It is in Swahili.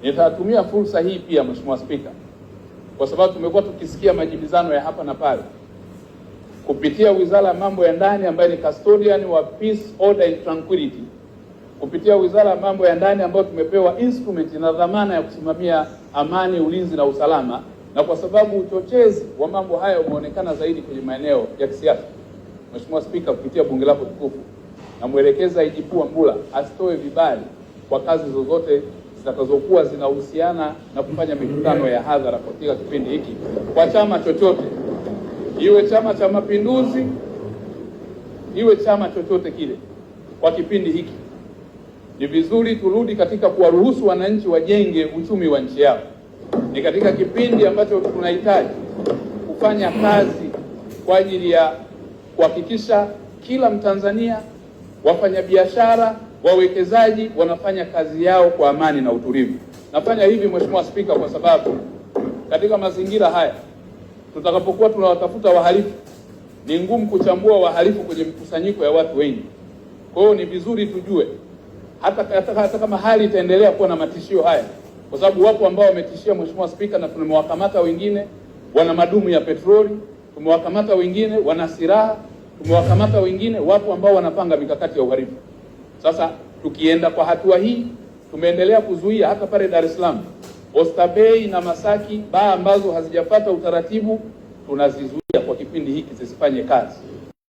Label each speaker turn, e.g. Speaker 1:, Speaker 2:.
Speaker 1: Nitatumia fursa hii pia Mheshimiwa Spika, kwa sababu tumekuwa tukisikia majibizano ya hapa na pale kupitia Wizara ya Mambo ya Ndani ambayo ni custodian wa peace, order and tranquility, kupitia Wizara ya Mambo ya Ndani ambayo tumepewa instrument na dhamana ya kusimamia amani, ulinzi na usalama, na kwa sababu uchochezi wa mambo haya umeonekana zaidi kwenye maeneo ya kisiasa, Mheshimiwa Spika, kupitia bunge lako tukufu, na mwelekeza IGP Wambura asitoe vibali kwa kazi zozote zitakazokuwa zinahusiana na kufanya mikutano ya hadhara katika kipindi hiki kwa chama chochote, iwe Chama cha Mapinduzi, iwe chama chochote kile. Kwa kipindi hiki ni vizuri turudi katika kuwaruhusu wananchi wajenge uchumi wa nchi yao. Ni katika kipindi ambacho tunahitaji kufanya kazi kwa ajili ya kuhakikisha kila Mtanzania, wafanyabiashara, wawekezaji wanafanya kazi yao kwa amani na utulivu. Nafanya hivi Mheshimiwa Spika kwa sababu katika mazingira haya tutakapokuwa tunawatafuta wahalifu, ni ngumu kuchambua wahalifu kwenye mkusanyiko ya watu wengi. Kwa hiyo ni vizuri tujue hata kama hali itaendelea kuwa na matishio haya, kwa sababu wapo ambao wametishia Mheshimiwa Spika, na tumewakamata wengine wana madumu ya petroli, tumewakamata wengine wana silaha, tumewakamata wengine wapo ambao wanapanga mikakati ya uhalifu. Sasa tukienda kwa hatua hii, tumeendelea kuzuia hata pale Dar es Salaam, Oysterbay na Masaki, baa ambazo hazijapata utaratibu tunazizuia kwa kipindi hiki zisifanye kazi.